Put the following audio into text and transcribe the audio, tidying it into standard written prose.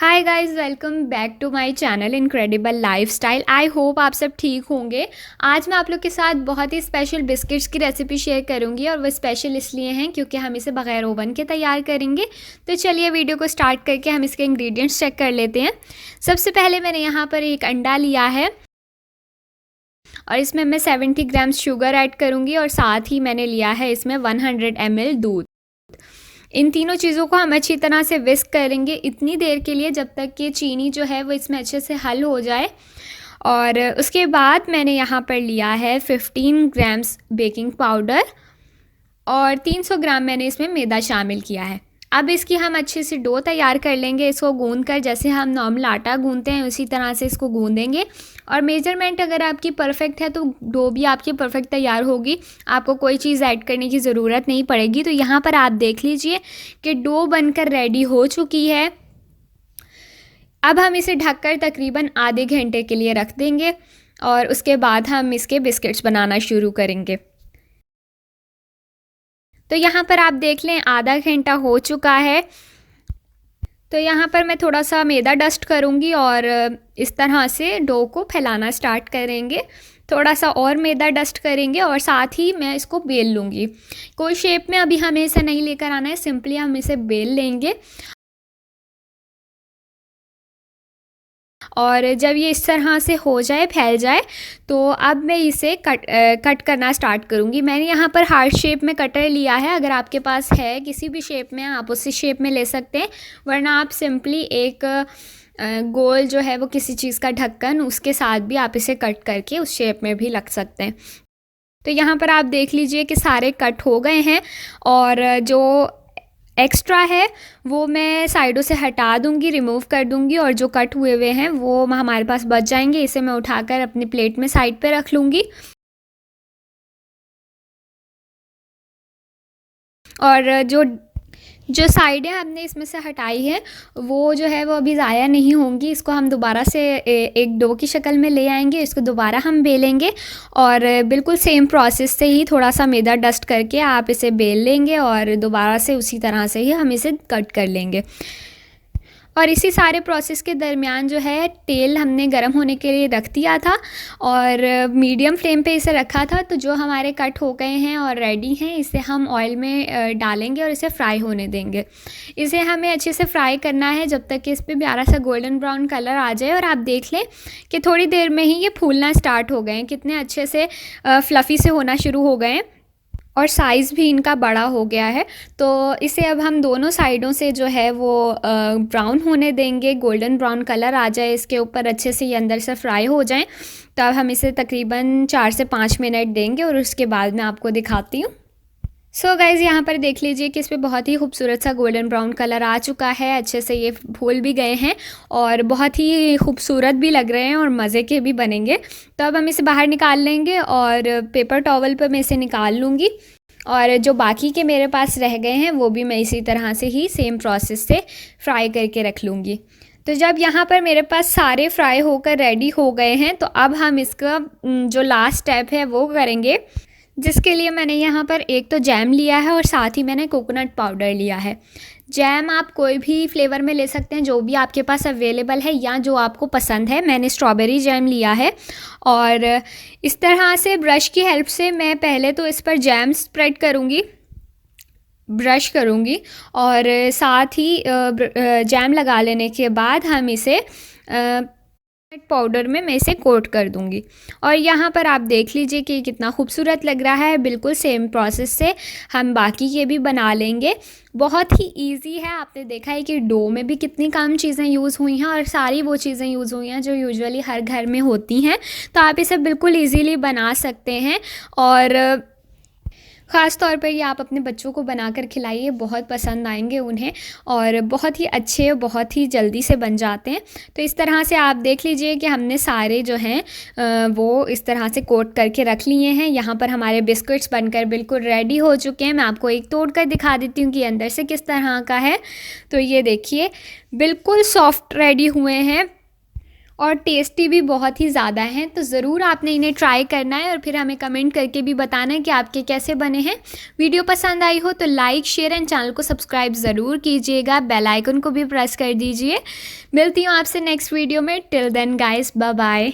Hi guys, welcome back to my channel incredible lifestyle. I hope आप सब ठीक होंगे। आज मैं आप लोग के साथ बहुत ही स्पेशल बिस्किट्स की रेसिपी शेयर करूंगी और वो स्पेशल इसलिए हैं क्योंकि हम इसे बगैर ओवन के तैयार करेंगे। तो चलिए वीडियो को स्टार्ट करके हम इसके इंग्रेडिएंट्स चेक कर लेते हैं। सबसे पहले मैंने यहाँ पर एक अंडा लिया है और इसमें मैं 70 ग्राम शुगर ऐड करूँगी और साथ ही मैंने लिया है इसमें 100 ml दूध। इन तीनों चीज़ों को हम अच्छी तरह से विस्क करेंगे इतनी देर के लिए जब तक कि चीनी जो है वो इसमें अच्छे से हल हो जाए। और उसके बाद मैंने यहाँ पर लिया है 15 ग्राम्स बेकिंग पाउडर और 300 ग्राम मैंने इसमें मैदा शामिल किया है। अब इसकी हम अच्छे से डो तैयार कर लेंगे। इसको गूंद कर जैसे हम नॉर्मल आटा गूंदते हैं उसी तरह से इसको गूंदेंगे। और मेजरमेंट अगर आपकी परफेक्ट है तो डो भी आपकी परफेक्ट तैयार होगी, आपको कोई चीज़ ऐड करने की ज़रूरत नहीं पड़ेगी। तो यहाँ पर आप देख लीजिए कि डो बनकर रेडी हो चुकी है। अब हम इसे ढककर तकरीबन आधे घंटे के लिए रख देंगे और उसके बाद हम इसके बिस्किट्स बनाना शुरू करेंगे। तो यहाँ पर आप देख लें आधा घंटा हो चुका है। तो यहाँ पर मैं थोड़ा सा मैदा डस्ट करूँगी और इस तरह से डो को फैलाना स्टार्ट करेंगे। थोड़ा सा और मैदा डस्ट करेंगे और साथ ही मैं इसको बेल लूँगी। कोई शेप में अभी हमें इसे नहीं लेकर आना है, सिंपली हम इसे बेल लेंगे। और जब ये इस तरह से हो जाए, फैल जाए, तो अब मैं इसे कट करना स्टार्ट करूँगी। मैंने यहाँ पर हार्ट शेप में कटर लिया है। अगर आपके पास है किसी भी शेप में आप उसी शेप में ले सकते हैं, वरना आप सिंपली एक गोल जो है वो किसी चीज़ का ढक्कन उसके साथ भी आप इसे कट करके उस शेप में भी रख सकते हैं। तो यहाँ पर आप देख लीजिए कि सारे कट हो गए हैं और जो एक्स्ट्रा है वो मैं साइडों से हटा दूंगी, रिमूव कर दूंगी और जो कट हुए हैं वो हमारे पास बच जाएंगे। इसे मैं उठाकर अपनी प्लेट में साइड पे रख लूँगी। और जो साइडें हमने इसमें से हटाई है वो जो है वो अभी ज़ाया नहीं होंगी। इसको हम दोबारा से एक डो की शक्ल में ले आएंगे। इसको दोबारा हम बेलेंगे और बिल्कुल सेम प्रोसेस से ही थोड़ा सा मैदा डस्ट करके आप इसे बेल लेंगे और दोबारा से उसी तरह से ही हम इसे कट कर लेंगे। और इसी सारे प्रोसेस के दरमियान जो है तेल हमने गर्म होने के लिए रख दिया था और मीडियम फ्लेम पे इसे रखा था। तो जो हमारे कट हो गए हैं और रेडी हैं, इसे हम ऑयल में डालेंगे और इसे फ्राई होने देंगे। इसे हमें अच्छे से फ्राई करना है जब तक कि इस पर प्यारा सा गोल्डन ब्राउन कलर आ जाए। और आप देख लें कि थोड़ी देर में ही ये फूलना स्टार्ट हो गए हैं, कितने अच्छे से फ्लफ़ी से होना शुरू हो गए हैं और साइज़ भी इनका बड़ा हो गया है। तो इसे अब हम दोनों साइडों से जो है वो ब्राउन होने देंगे, गोल्डन ब्राउन कलर आ जाए इसके ऊपर, अच्छे से ये अंदर से फ्राई हो जाएं। तो अब हम इसे तकरीबन 4 से 5 मिनट देंगे और उसके बाद मैं आपको दिखाती हूँ। सो गाइज़, यहाँ पर देख लीजिए कि इस पर बहुत ही खूबसूरत सा गोल्डन ब्राउन कलर आ चुका है। अच्छे से ये फूल भी गए हैं और बहुत ही खूबसूरत भी लग रहे हैं और मज़े के भी बनेंगे। तो अब हम इसे बाहर निकाल लेंगे और पेपर टॉवल पर मैं इसे निकाल लूँगी। और जो बाकी के मेरे पास रह गए हैं वो भी मैं इसी तरह से ही सेम प्रोसेस से फ्राई करके रख लूँगी। तो जब यहाँ पर मेरे पास सारे फ्राई होकर रेडी हो गए हैं तो अब हम इसका जो लास्ट स्टेप है वो करेंगे, जिसके लिए मैंने यहाँ पर एक तो जैम लिया है और साथ ही मैंने कोकोनट पाउडर लिया है। जैम आप कोई भी फ्लेवर में ले सकते हैं, जो भी आपके पास अवेलेबल है या जो आपको पसंद है। मैंने स्ट्रॉबेरी जैम लिया है और इस तरह से ब्रश की हेल्प से मैं पहले तो इस पर जैम स्प्रेड करूँगी, ब्रश करूँगी और साथ ही जैम लगा लेने के बाद हम इसे पाउडर में मैं इसे कोट कर दूंगी। और यहाँ पर आप देख लीजिए कि कितना खूबसूरत लग रहा है। बिल्कुल सेम प्रोसेस से हम बाकी के भी बना लेंगे। बहुत ही इजी है। आपने देखा है कि डो में भी कितनी कम चीज़ें यूज़ हुई हैं और सारी वो चीज़ें यूज़ हुई हैं जो यूजुअली हर घर में होती हैं। तो आप इसे बिल्कुल ईजीली बना सकते हैं और ख़ास तौर पर ये आप अपने बच्चों को बनाकर खिलाइए, बहुत पसंद आएंगे उन्हें और बहुत ही अच्छे, बहुत ही जल्दी से बन जाते हैं। तो इस तरह से आप देख लीजिए कि हमने सारे जो हैं वो इस तरह से कोट करके रख लिए हैं। यहाँ पर हमारे बिस्किट्स बनकर बिल्कुल रेडी हो चुके हैं। मैं आपको एक तोड़ कर दिखा देती हूँ कि अंदर से किस तरह का है। तो ये देखिए बिल्कुल सॉफ्ट रेडी हुए हैं और टेस्टी भी बहुत ही ज़्यादा हैं। तो ज़रूर आपने इन्हें ट्राई करना है और फिर हमें कमेंट करके भी बताना है कि आपके कैसे बने हैं। वीडियो पसंद आई हो तो लाइक, शेयर एंड चैनल को सब्सक्राइब ज़रूर कीजिएगा, बेल आइकन को भी प्रेस कर दीजिए। मिलती हूँ आपसे नेक्स्ट वीडियो में। Till then guys, bye bye.